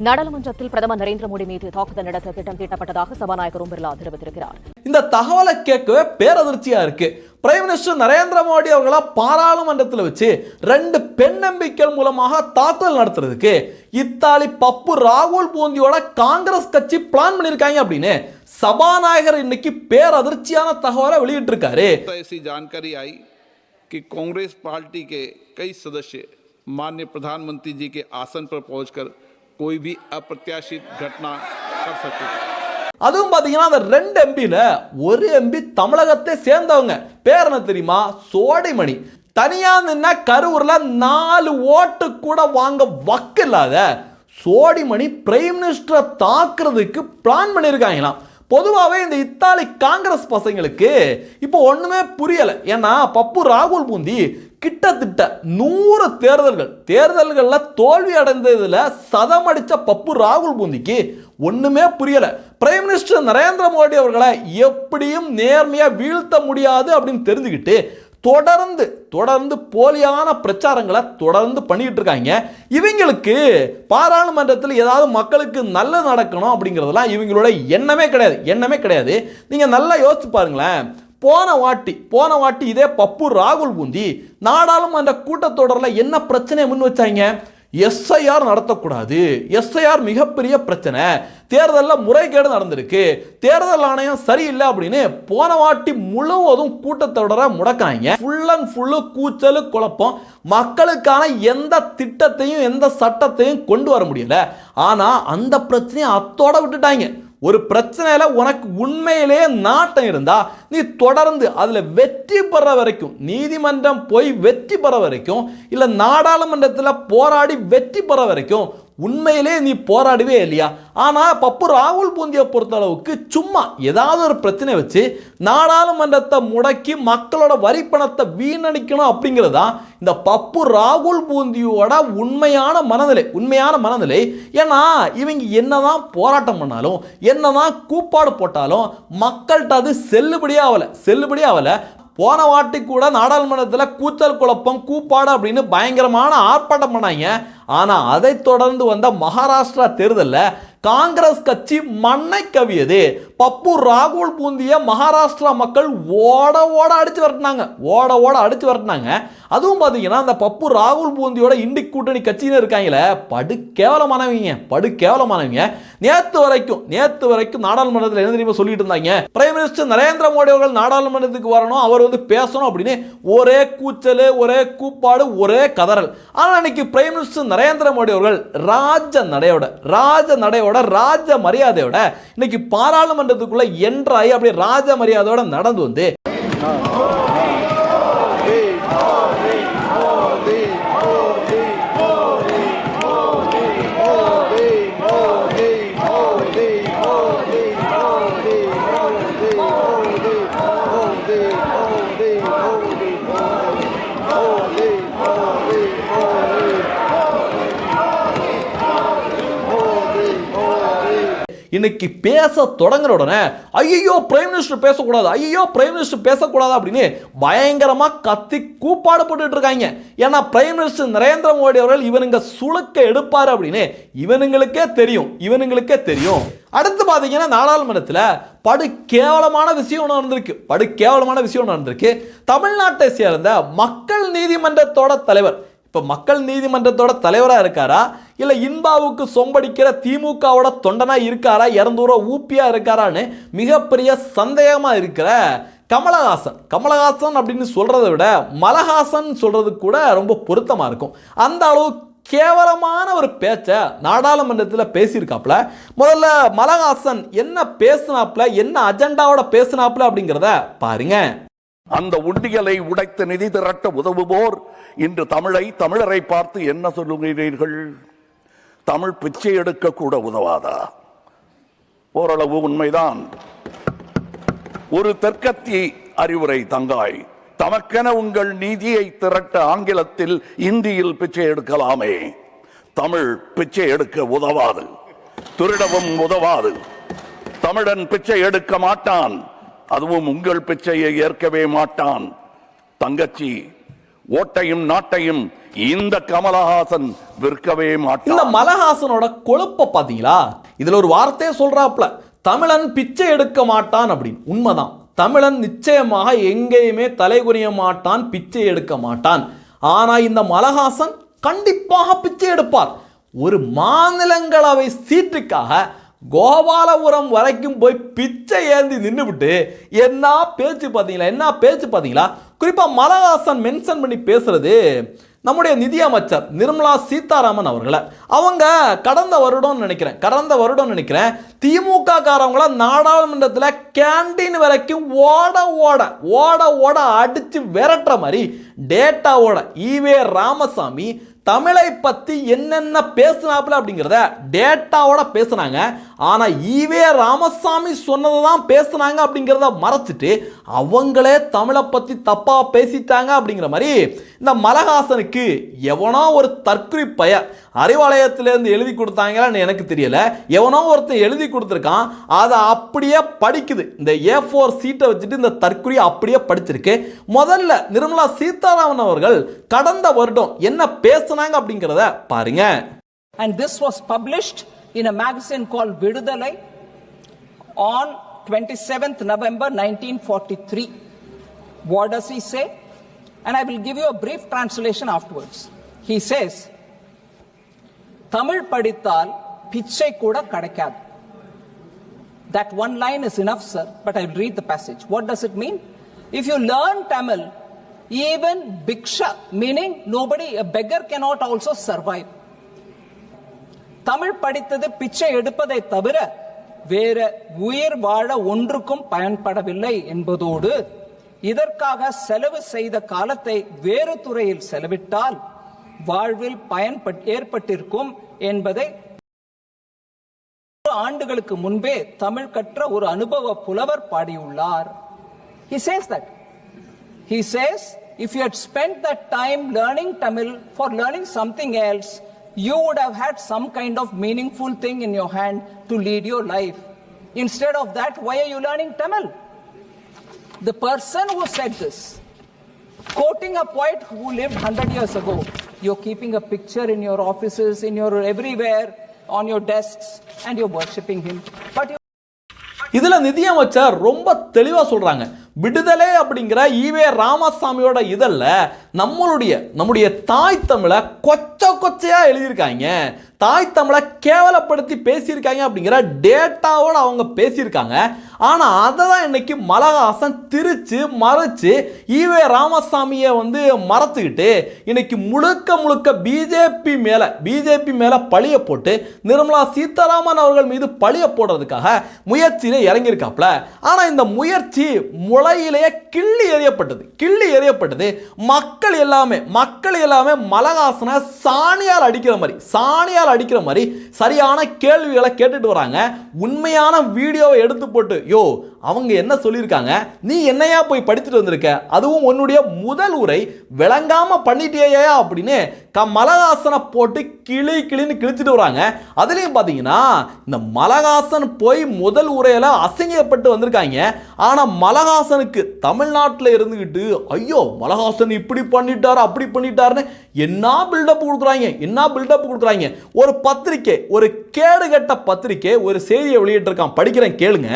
நாடாளுமன்றத்தில் பிரதமர் நரேந்திர மோடி மீது தாக்குதல் நடத்த திட்டம் தீட்டப்பட்டதாக சபாநாயகர் ஓம் பிர்லா தெரிவித்திருக்கிறார். இந்த தகவலை கேட்கவே பேரதிர்ச்சியா இருக்கு. பிரைம் மினிஸ்டர் நரேந்திர மோடி அவர்கள பாராளுமன்றத்தில் வச்சு 2 பெண் எம்பிக்கள் மூலமாக தாக்குதல் நடத்துறதுக்கு இத்தாலி பப்பு ராகுல் பூந்தியோட காங்கிரஸ் கட்சி பிளான் பண்ணிருக்காங்க அப்படின்னு சபாநாயகர் இன்னைக்கு பேரதிர்ச்சியான தகவலை வெளியிட்டு இருக்காரு. ऐसी जानकारी आई कि कांग्रेस पार्टी के कई सदस्य माननीय प्रधानमंत्री जी के आसन पर पहुंचकर कोई भी अप्रत्याशित घटना कर सकते हैं. அதுவும் பாத்தீங்கன்னா அந்த 2 எம்பில ஒரு எம்பி தமிழகத்தை சேர்ந்தவங்க. பேர் என்ன தெரியுமா? சோடிமணி. தனியா நின்னா கரூர்ல 4 ஓட்டு கூட வாங்க வக்கு இல்லாத சோடிமணி பிரைம் மினிஸ்டரை தாக்குறதுக்கு பிளான் பண்ணியிருக்காங்களாம். பொதுவாகவே இந்த இத்தாலி காங்கிரஸ் பசங்களுக்கு இப்போ ஒண்ணுமே புரியல. ஏன்னா பப்பு ராகுல் பூந்தி கிட்டத்தட்ட 100 தேர்தல்கள்ல தோல்வி அடைந்ததுல சதமடிச்ச பப்பு ராகுல் பூந்திக்கு ஒண்ணுமே புரியல. பிரைம் மினிஸ்டர் நரேந்திர மோடி அவர்களை எப்படியும் நேர்மையா வீழ்த்த முடியாது அப்படின்னு தெரிஞ்சுக்கிட்டு தொடர்ந்து போலியான பிரச்சாரங்களை தொடர்ந்து பண்ணிட்டு இருக்காங்க. இவங்களுக்கு பாராளுமன்றத்தில் ஏதாவது மக்களுக்கு நல்லது நடக்கணும் அப்படிங்கிறதெல்லாம் இவங்களோட எண்ணமே கிடையாது. நீங்க நல்லா யோசிச்சு பாருங்களேன். போன வாட்டி இதே பப்பு ராகுல் பூந்தி நாடாளுமன்ற கூட்டத்தொடரில் என்ன பிரச்சனையை முன் வச்சாங்க? எஸ்ஐஆர் நடத்தக்கூடாது. எஸ்ஐஆர் மிகப்பெரிய பிரச்சனை. தேர்தலில் முறைகேடு நடந்திருக்கு. தேர்தல் ஆணையம் சரியில்லை அப்படின்னு போன வாட்டி முழுவதும் கூட்டத்தொடரை முடக்காங்க. ஃபுல் அண்ட் ஃபுல்லு கூச்சல் குழப்பம். மக்களுக்கான எந்த திட்டத்தையும் எந்த சட்டத்தையும் கொண்டு வர முடியல. ஆனா அந்த பிரச்சனையை அத்தோட விட்டுட்டாங்க. ஒரு பிரச்சனையில உனக்கு உண்மையிலேயே நாட்டம் இருந்தா நீ தொடர்ந்து அதுல வெற்றி பெற வரைக்கும், நீதிமன்றம் போய் வெற்றி பெற வரைக்கும், இல்ல நாடாளுமன்றத்தில் போராடி வெற்றி பெற வரைக்கும் உண்மையிலே நீ போராடுவே இல்லையா? ஆனா பப்பு ராகுல் பூந்தியை பொறுத்த அளவுக்கு சும்மா ஏதாவது ஒரு பிரச்சனை வச்சு நாடாளுமன்றத்தை முடக்கி மக்களோட வரி பணத்தை வீணடிக்கணும் அப்படிங்கிறதா இந்த பப்பு ராகுல் பூந்தியோட உண்மையான மனநிலை. ஏன்னா இவங்க என்னதான் போராட்டம் பண்ணாலும் என்னதான் கூப்பாடு போட்டாலும் மக்கள்கிட்ட அது செல்லுபடியே ஆகல. போன வாட்டி கூட நாடாளுமன்றத்தில் கூச்சல் குழப்பம் கூப்பாடு அப்படின்னு பயங்கரமான ஆர்ப்பாட்டம் பண்ணாங்க. ஆனா அதை தொடர்ந்து வந்த மகாராஷ்டிரா தேர்தலில் காங்கிரஸ் கட்சி மண்ணை கவியது. பப்பு ராகுல் பூந்திய மகாராஷ்டிரா மக்கள் ஓட அடிச்சு வரட்டினாங்க. அதுவும் பார்த்தீங்கன்னா அந்த பப்பு ராகுல் பூந்தியோட இண்டி கூட்டணி கட்சியினர் இருக்காங்களே, படுகேவலமானவங்க. நேற்று வரைக்கும் நாடாளுமன்றத்தில் என்ன தெரியுமா சொல்லிட்டு இருந்தாங்க? பிரைம் மினிஸ்டர் நரேந்திர மோடி அவர்கள் நாடாளுமன்றத்துக்கு வரணும், அவர் பேசணும் அப்படின்னு ஒரே கூச்சல், ஒரே கூப்பாடு, ஒரே கதறல். ஆனால் இன்னைக்கு பிரைம் மினிஸ்டர் நரேந்திர மோடி அவர்கள் ராஜ மரியாதையோட இன்னைக்கு பாராளுமன்றத்துக்குள்ள என்ட்ராயி அப்படியே ராஜ மரியாதையோட நடந்து வந்து இன்னைக்கு பேச தொடங்குற உடனே ஐயோ பிரைம் மினிஸ்டர் பேசக்கூடாது அப்படின்னு பயங்கரமா கத்தி கூப்பாடு போட்டுட்டு இருக்காங்க. ஏன்னா பிரைம் மினிஸ்டர் நரேந்திர மோடி அவர்கள் இவனுங்க சுளுக்க எடுப்பாரு அப்படின்னு இவனுங்களுக்கே தெரியும். அடுத்து பாத்தீங்கன்னா நாடாளுமன்றத்தில் படுகேவலமான விஷயம் நடந்திருக்கு. தமிழ்நாட்டை சேர்ந்த மக்கள் நீதிமன்றத்தோட தலைவர் மக்கள் நீதிமன்றத்தோட தலைவராக இருக்காரா, இல்ல இன்பாவுக்கு சொம்படிக்கிற திமுகவோட தொண்டனா இருக்காரா, 200 ஊப்பியா இருக்காரான்னு மிகப்பெரிய சந்தேகமா இருக்கிற கமலஹாசன் அப்படின்னு சொல்றதை விட மலஹாசன் சொல்றது கூட ரொம்ப பொருத்தமா இருக்கும். அந்த அளவு கேவலமான ஒரு பேச்சை நாடாளுமன்றத்தில் பேசியிருக்காப்ல. முதல்ல மலஹாசன் என்ன பேசினாப்ல, என்ன அஜெண்டாவோட பேசினாப்ல அப்படிங்கிறத பாருங்க. அந்த உண்டியலை உடைத்து நிதி திரட்ட உதவுவோர் இன்று தமிழரை பார்த்து என்ன சொல்லுகிறீர்கள்? தமிழ் பிச்சை எடுக்க கூட உதவாதா? ஓரளவு உண்மைதான். ஒரு தெற்கத்தி அறிவுரை தங்காய், தமக்கென உங்கள் நிதியை திரட்ட ஆங்கிலத்தில் இந்தியில் பிச்சை எடுக்கலாமே. தமிழ் பிச்சை எடுக்க உதவாது, திருடவும் உதவாது. தமிழன் பிச்சை எடுக்க மாட்டான், அதுவும் உங்கள் பிச்சையை ஏற்கவே மாட்டான். தங்கச்சி, ஓட்டையும் நாட்டையும் இந்த கமலஹாசன் விற்கவே மாட்டான். இந்த மலஹாசனோட கொழுப்ப பாத்தீங்களா? இதுல ஒரு வார்த்தையே சொல்றாப்ல, தமிழன் பிச்சை எடுக்க மாட்டான் அப்படின்னு. உண்மைதான், தமிழன் நிச்சயமாக எங்கேயுமே தலைகுனிய மாட்டான், பிச்சை எடுக்க மாட்டான். ஆனா இந்த மலஹாசன் கண்டிப்பாக பிச்சை எடுப்பார். ஒரு மாநிலங்களவை சீட்டுக்காக கோபாலபுரம் வரைக்கும் போய் பிச்சை ஏந்தி நின்றுவிட்டு என்ன பேச்சு பார்த்தீங்களா? குறிப்பாக மலஹாசன் மென்ஷன் பண்ணி பேசுறது நம்முடைய நிதியமைச்சர் நிர்மலா சீதாராமன் அவர்களை. அவங்க கடந்த வருடம் நினைக்கிறேன் திமுக காரவங்கள நாடாளுமன்றத்தில் கேண்டீன் வரைக்கும் ஓட அடிச்சு விரட்டுற மாதிரி டேட்டாவோட ஈவே ராமசாமி தமிழை பற்றி என்னென்ன பேசுனாப்புல அப்படிங்கிறத டேட்டாவோட பேசுனாங்க. ஆனால் ஈவே ராமசாமி சொன்னதை தான் பேசுனாங்க அப்படிங்கிறத மறைச்சிட்டு அவங்களே தமிழை பற்றி தப்பாக பேசிட்டாங்க அப்படிங்கிற மாதிரி இந்த மலஹாசனுக்கு எவனோ ஒரு தற்குறி பெயர் அறிவாலயத்திலேருந்து எழுதி கொடுத்தாங்களான்னு எனக்கு தெரியல, எவனோ ஒருத்தன் எழுதி கொடுத்துருக்கான், அதை அப்படியே படிக்குது. இந்த A4 சீட்டை வச்சுட்டு இந்த தற்குறி அப்படியே படிச்சிருக்கு. முதல்ல நிர்மலா சீதாராமன் அவர்கள் கடந்த வருடம் என்ன பேசுனாங்க அப்படிங்கிறத பாருங்க. And this was published in a magazine called Vidudalai on 27th November 1943. What does he say? And I will give you a brief translation afterwards. He says, Tamil padithal pichai kuda kadakadu. That one line is enough, sir, but I will read the passage. What does it mean? If you learn Tamil, even bhiksha, meaning nobody, a beggar cannot also survive. Tamil படித்தது பிச்சை எடுப்பதை தவிர வேற உயிர் வாழ ஒன்றுக்கும் பயன்படவில்லை என்பதோடு இதற்காக செலவு செய்த காலத்தை வேறு துறையில் செலவிட்டால் வாழ்வில் பயன் ஏற்பட்டிருக்கும் என்பதை ஆண்டுகளுக்கு முன்பே தமிழ் கற்ற ஒரு அனுபவ புலவர் பாடியுள்ளார். He says that. He says, if you had spent that time learning Tamil for learning something else, you would have had some kind of meaningful thing in your hand to lead your life. Instead of that, why are you learning Tamil? The person who said this, quoting a poet who lived 100 years ago, you're keeping a picture in your offices, in your everywhere, on your desks, and you're worshipping him. But இதுல நிதியமைச்சர் ரொம்ப தெளிவா சொல்றாங்க, விடுதலை அப்படிங்கிற EV ராமசாமியோட இதழ்ல நம்முடைய தாய் தமிழை கொச்சையா எழுதியிருக்காங்க, தாய் தமிழை கேவலப்படுத்தி பேசியிருக்காங்க அப்படிங்கிற டேட்டாவோட அவங்க பேசியிருக்காங்க. ஆனா அதை தான் இன்னைக்கு மலஹாசன் திரிச்சு மறைச்சு ஈவே ராமசாமியை மறைச்சுக்கிட்டு இன்னைக்கு முழுக்க பிஜேபி மேல பழிய போட்டு நிர்மலா சீதாராமன் அவர்கள் மீது பழிய போடுறதுக்காக முயற்சியில இறங்கியிருக்காப்ல. ஆனா இந்த முயற்சி முளையிலேயே கிள்ளி எறியப்பட்டது. மக்கள் எல்லாமே மலஹாசனை சாணியால் அடிக்கிற மாதிரி சரியான கேள்விகளை கேட்டுட்டு வராங்க. உண்மையான வீடியோவை எடுத்து போட்டு, யோ அவங்க என்ன சொல்லியிருக்காங்க, நீ என்னையா போய் படிச்சுட்டு வந்திருக்க, அதுவும் உன்னுடைய முதல் உரை விளங்காம பண்ணிட்டேயா அப்படின்னு மலஹாசனை போட்டு கிளின்னு கிழிச்சிட்டு வராங்க. அதுலயும் பாத்தீங்கன்னா இந்த மலஹாசன் போய் முதல் உரையில அசிங்கப்பட்டு வந்திருக்காங்க. ஆனா மலஹாசனுக்கு தமிழ்நாட்டில் இருந்துகிட்டு ஐயோ மலஹாசன் இப்படி பண்ணிட்டாரு அப்படி பண்ணிட்டாருன்னு என்ன பில்டப் கொடுக்குறாங்க. ஒரு பத்திரிக்கை, ஒரு கேடுகட்ட பத்திரிக்கை ஒரு செய்தியை வெளியிட்டு இருக்கான், படிக்கிறேன் கேளுங்க.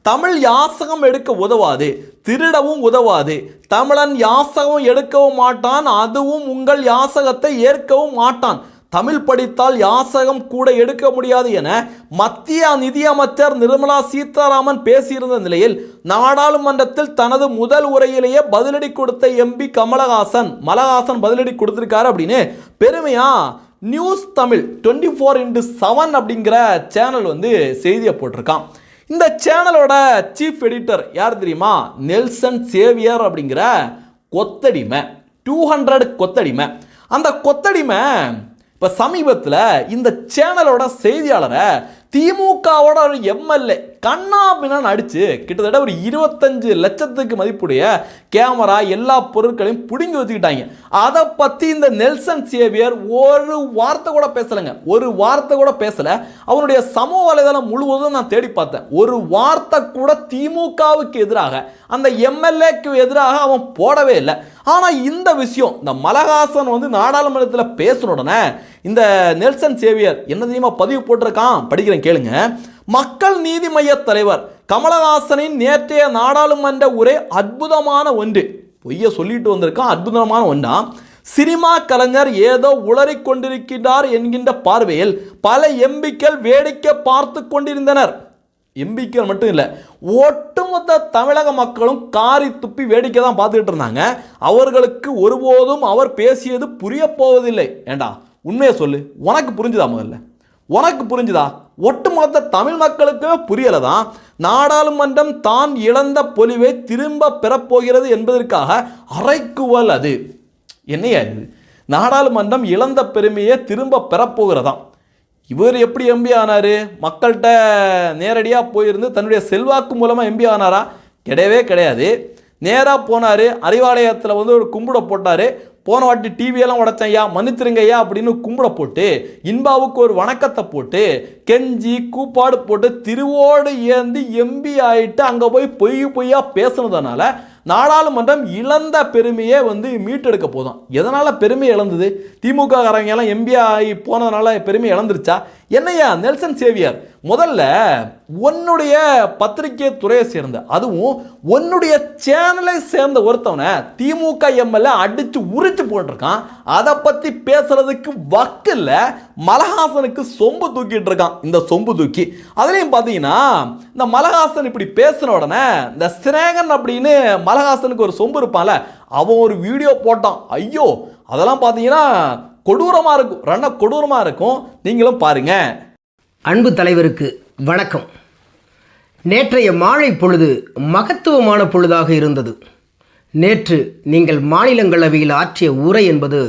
தமிழ் யாசகம் எடுக்க உதவாது, திருடவும் உதவாது, தமிழன் யாசகம் எடுக்கவும் மாட்டான், அதுவும் உங்கள் யாசகத்தை ஏற்கவும் மாட்டான், தமிழ் படித்தால் யாசகம் கூட எடுக்க முடியாது என மத்திய நிதியமைச்சர் நிர்மலா சீதாராமன் பேசியிருந்த நிலையில் நாடாளுமன்றத்தில் தனது முதல் உரையிலேயே பதிலடி கொடுத்த எம்பி மலஹாசன் பதிலடி கொடுத்திருக்காரு அப்படின்னு பெருமையா நியூஸ் தமிழ் 24x7 அப்படிங்கிற சேனல் செய்தியை போட்டிருக்கான். இந்த சேனலோட சீஃப் எடிட்டர் யார் தெரியுமா? நெல்சன் சேவியர் அப்படிங்கிற கொத்தடிமை, 200 கொத்தடிமை. அந்த கொத்தடிமை இப்போ சமீபத்தில் இந்த சேனலோட செய்தியாளரை திமுகவோட ஒரு எம்எல்ஏ கண்ணா பின்னான்னு அடிச்சு கிட்டத்தட்ட ஒரு 25 லட்சத்துக்கு மதிப்புடைய கேமரா எல்லா பொருட்களையும் பிடுங்கி வச்சுக்கிட்டாங்க. அதை பற்றி இந்த நெல்சன் சேவியர் ஒரு வார்த்தை கூட பேசலைங்க. ஒரு வார்த்தை கூட பேசலை. அவனுடைய சமூக வலைதளம் முழுவதும் நான் தேடி பார்த்தேன். ஒரு வார்த்தை கூட திமுகவுக்கு எதிராக, அந்த எம்எல்ஏக்கு எதிராக அவன் போடவே இல்லை. ஆனால் இந்த விஷயம், இந்த மலஹாசன் வந்து நாடாளுமன்றத்தில் பேசின உடனே இந்த நெல்சன் சேவியர் என்ன தெரியுமா பதிவு போட்டிருக்கான், படிக்கிறேன் கேளுங்க. மக்கள் நீதி மைய தலைவர் கமலஹாசனின் நேற்றைய நாடாளுமன்ற உரை அற்புதமான ஒன்று. பொய்ய சொல்லிட்டு வந்திருக்கான். அற்புதமான ஒன்றா. சினிமா கலைஞர் ஏதோ உளறிக் கொண்டிருக்கிறார் என்கின்ற பார்வையில் பல எம்பிக்கள் வேடிக்கை பார்த்து கொண்டிருந்தனர். எம்பிக்கள் மட்டும் இல்லை, ஒட்டுமொத்த தமிழக மக்களும் காரி துப்பி வேடிக்கை தான் பார்த்துக்கிட்டு இருந்தாங்க. அவர்களுக்கு ஒருபோதும் அவர் பேசியது புரிய போவதில்லை. ஏண்டா உண்மையை சொல்லு, உனக்கு புரிஞ்சுதா? முதல்ல உனக்கு புரிஞ்சுதா? ஒட்டுமொத்த தமிழ் மக்களுக்கு புரியலை தான். நாடாளுமன்றம் தான் இழந்த பொலிவை திரும்ப பெறப்போகிறது என்பதற்காக அரைக்குவல். அது என்னையா இது? நாடாளுமன்றம் இழந்த பெருமையை திரும்ப பெறப்போகிறதாம். இவர் எப்படி எம்பி ஆனார்? மக்கள்கிட்ட நேரடியாக போயிருந்து தன்னுடைய செல்வாக்கு மூலமாக எம்பி ஆனாரா? கிடையவே கிடையாது. நேராக போனார், அறிவாலயத்தில் வந்து ஒரு கும்பிட போட்டார். போன வாட்டி டிவியெல்லாம் உடைச்சேன் ஐயா, மன்னிச்சிருங்க ஐயா அப்படின்னு கும்பிட போட்டு, இன்பாவுக்கு ஒரு வணக்கத்தை போட்டு, கெஞ்சி கூப்பாடு போட்டு திருவோடு ஏந்தி எம்பி ஆகிட்டு அங்கே போய் பொய்யா பேசுனதுனால நாடாளுமன்றம் இழந்த பெருமையை வந்து மீட்டெடுக்க போதும். எதனால் பெருமை இழந்தது? திமுக காரங்க எல்லாம் எம்பி ஆகி போனதுனால பெருமை இழந்துருச்சா? என்னையா நெல்சன் சேவியர், முதல்ல உன்னுடைய பத்திரிகை துறையை சேர்ந்த, அதுவும் உன்னுடைய சேனலை சேர்ந்த ஒருத்தவனை திமுக எம்எல்ஏ அடிச்சு உரிச்சு போட்டிருக்கான். அதை பற்றி பேசுறதுக்கு வக்கில்ல. மலஹாசனுக்கு சொம்பு தூக்கிட்டு இருக்கான். இந்த சொம்பு தூக்கி அதுலேயும் பார்த்தீங்கன்னா, இந்த மலஹாசன் இப்படி பேசின உடனே இந்த சினேகன் அப்படின்னு மலஹாசனுக்கு ஒரு சொம்பு இருப்பான்ல, அவன் ஒரு வீடியோ போட்டான். ஐயோ, அதெல்லாம் பார்த்தீங்கன்னா கொடூரமாக இருக்கும், கொடூரமாக இருக்கும். நீங்களும் பாருங்க. அன்பு தலைவருக்கு வணக்கம். நேற்றைய மாலை பொழுது மகத்துவமான பொழுதாக இருந்தது. நேற்று நீங்கள் மாநிலங்களவையில் ஆற்றிய உரை என்பது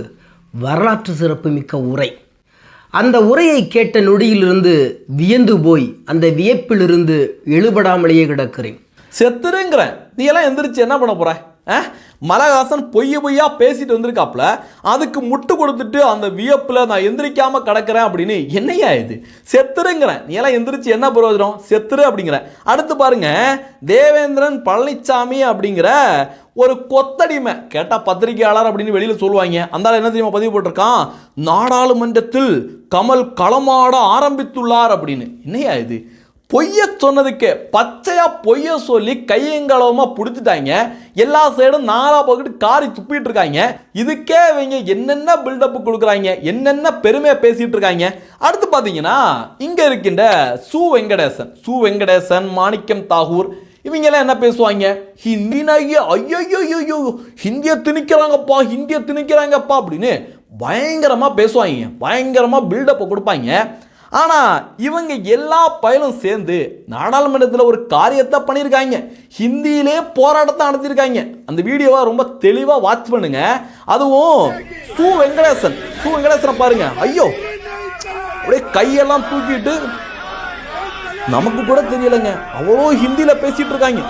வரலாற்று சிறப்புமிக்க உரை. அந்த உரையை கேட்ட நொடியிலிருந்து வியந்து போய் அந்த வியப்பிலிருந்து எழுபடாமலேயே கிடக்கிறேன். செத்துருங்கிறேன். நீ எல்லாம் எந்திரிச்சு என்ன பண்ண போற? மலஹாசன் பொய்யா பேசிட்டு வந்திருக்காப்ல, அதுக்கு முட்டு கொடுத்துட்டு அந்த வியப்புல நான் எந்திரிக்காம கிடக்கிறேன் அப்படின்னு. என்னையா இது? செத்துருங்கிறேன். நீ எல்லாம் எந்திரிச்சு என்ன பிரயோஜனம்? செத்துரு அப்படிங்கிற. அடுத்து பாருங்க, தேவேந்திரன் பழனிசாமி அப்படிங்கிற ஒரு கொத்தடிமை, கேட்டா பத்திரிகையாளர் அப்படின்னு வெளியில சொல்லுவாங்க. அந்த என்ன தெரியுமா பதிவு போட்டிருக்கான்? நாடாளுமன்றத்தில் கமல் களமாட ஆரம்பித்துள்ளார் அப்படின்னு. என்னையா இது? பொய்ய சொன்னதுக்கு பச்சையா பொய்ய சொல்லி கையங்களவமா பிடிச்சிட்டாங்க. எல்லா சைடும் நாலா பக்கத்து காரி துப்பிட்டு இருக்காங்க. இதுக்கே இவங்க என்னென்ன பில்டப் கொடுக்குறாங்க, என்னென்ன பெருமையை பேசிட்டு இருக்காங்க. அடுத்து பார்த்தீங்கன்னா, இங்க இருக்கின்ற சு வெங்கடேசன், மாணிக்கம் தாகூர், இவங்கெல்லாம் என்ன பேசுவாங்க? ஹிந்தினாகிய ஐயோ ஹிந்தியை திணிக்கிறாங்கப்பா அப்படின்னு பயங்கரமாக பேசுவாங்க. பயங்கரமாக பில்டப்பை கொடுப்பாங்க. ஆனால் இவங்க எல்லா பயலும் சேர்ந்து நாடாளுமன்றத்தில் ஒரு காரியத்தை பண்ணியிருக்காங்க. ஹிந்தியிலே போராட்டத்தை நடத்தியிருக்காங்க. அந்த வீடியோவை ரொம்ப தெளிவாக வாட்ச் பண்ணுங்க. அதுவும் சு வெங்கடேசனை பாருங்க. ஐயோ, அப்படியே கையெல்லாம் தூக்கிட்டு, நமக்கு கூட தெரியலைங்க, அவ்வளோ ஹிந்தியில் பேசிட்டு இருக்காங்க.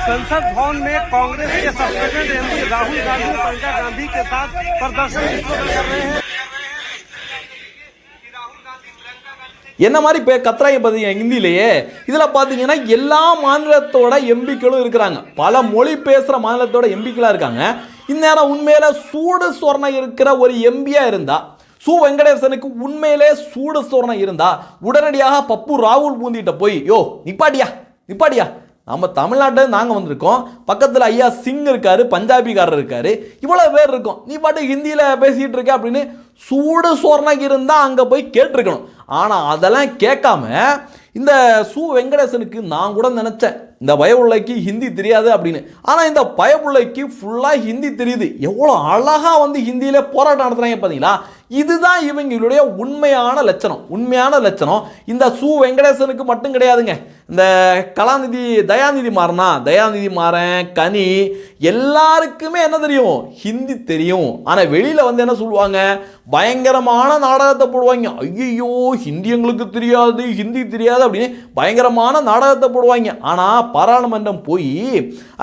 संसद भवन में कांग्रेस के सस्पेंडेड एमपी राहुल गांधी प्रियंका गांधी के साथ प्रदर्शन कर रहे हैं. என்ன மாதிரி கத்துறாங்க பார்த்தீங்க ஹிந்திலேயே. இதில் பார்த்தீங்கன்னா எல்லா மாநிலத்தோட எம்பிக்களும் இருக்கிறாங்க. பல மொழி பேசுகிற மாநிலத்தோட எம்பிக்களாக இருக்காங்க. இந்நேரம் உண்மையில சூடு சொரணை இருக்கிற ஒரு எம்பியா இருந்தா, சு வெங்கடேசனுக்கு உண்மையிலே சூடு சொரணை இருந்தா உடனடியாக பப்பு ராகுல் பூந்திட்ட போய், யோ நிப்பாடியா, நம்ம தமிழ்நாட்டில் நாங்கள் வந்திருக்கோம், பக்கத்தில் ஐயா சிங் இருக்காரு, பஞ்சாபிக்காரர் இருக்காரு, இவ்வளோ பேர் இருக்கோம், நீ பாட்டு ஹிந்தியில் பேசிகிட்டு இருக்க அப்படின்னு சூடு சொரணை இருந்தால் அங்கே போய் கேட்டிருக்கணும். ஆனால் அதெல்லாம் கேட்காம இந்த சு வெங்கடேசனுக்கு நான் கூட நினச்சேன் இந்த பயப்புள்ளைக்கு ஹிந்தி தெரியாது அப்படின்னு. ஆனால் இந்த பயப்புள்ளைக்கு ஃபுல்லாக ஹிந்தி தெரியுது. எவ்வளோ அழகாக வந்து ஹிந்தியிலே போராட்டம் நடத்துகிறாங்க பார்த்தீங்களா? இதுதான் இவங்களுடைய உண்மையான லட்சணம். இந்த சு வெங்கடேசனுக்கு மட்டும் கிடையாதுங்க. இந்த கலாநிதி தயாநிதி மாறனா, தயாநிதி மாறன், கனி எல்லாருக்குமே என்ன தெரியும்? ஹிந்தி தெரியும். ஆனால் வெளியில் வந்து என்ன சொல்லுவாங்க? பயங்கரமான நாடகத்தை போடுவாங்க. ஐயோ ஹிந்தி எங்களுக்கு தெரியாது, ஹிந்தி தெரியாது அப்படின்னு பயங்கரமான நாடகத்தை போடுவாங்க. ஆனால் பாராளுமன்றம் போய்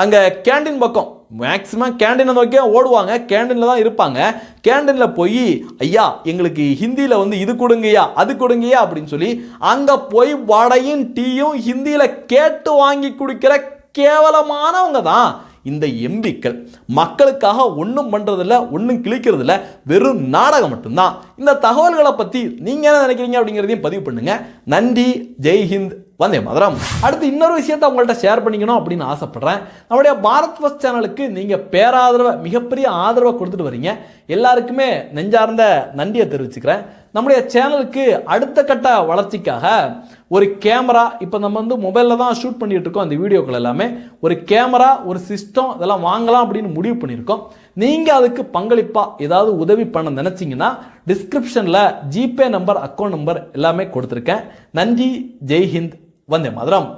அங்கே கேண்டீன் பக்கம் மேக்ஸிமம் கேண்டீனை நோக்கி ஓடுவாங்க, கேண்டீனில் தான் இருப்பாங்க. கேண்டீனில் போய் ஐயா எங்களுக்கு ஹிந்தியில் வந்து இது கொடுங்கய்யா அது கொடுங்கய்யா அப்படின்னு சொல்லி அங்கே போய் வடையும் டீயும் ஹிந்தியில் கேட்டு வாங்கி குடிக்கிற கேவலமானவங்க தான் இந்த எம்பிக்கள். மக்களுக்காக ஒன்றும் பண்ணுறதில்ல, ஒன்றும் கிழிக்கிறதில்ல, வெறும் நாடகம் மட்டும்தான். இந்த தகவல்களை பற்றி நீங்கள் என்ன நினைக்கிறீங்க அப்படிங்கிறதையும் பதிவு பண்ணுங்கள். நன்றி, ஜெய்ஹிந்த், வந்தே மாதரம். அடுத்து இன்னொரு விஷயத்தை உங்கள்கிட்ட ஷேர் பண்ணிக்கணும் அப்படின்னு ஆசைப்படுறேன். நம்முடைய பாரத் ஃபர்ஸ்ட் சேனலுக்கு நீங்கள் பேராதரவை, மிகப்பெரிய ஆதரவை கொடுத்துட்டு வரீங்க. எல்லாருக்குமே நெஞ்சார்ந்த நன்றியை தெரிவிச்சுக்கிறேன். நம்முடைய சேனலுக்கு அடுத்த கட்ட வளர்ச்சிக்காக ஒரு கேமரா, இப்போ நம்ம வந்து மொபைலில் தான் ஷூட் பண்ணிட்டு இருக்கோம் அந்த வீடியோக்கள் எல்லாமே, ஒரு கேமரா, ஒரு சிஸ்டம் இதெல்லாம் வாங்கலாம் அப்படின்னு முடிவு பண்ணியிருக்கோம். நீங்கள் அதுக்கு பங்களிப்பாக ஏதாவது உதவி பண்ண நினச்சிங்கன்னா டிஸ்கிரிப்ஷனில் ஜிபே நம்பர், அக்கௌண்ட் நம்பர் எல்லாமே கொடுத்துருக்கேன். நன்றி, ஜெய்ஹிந்த், வந்தே மாதரம்.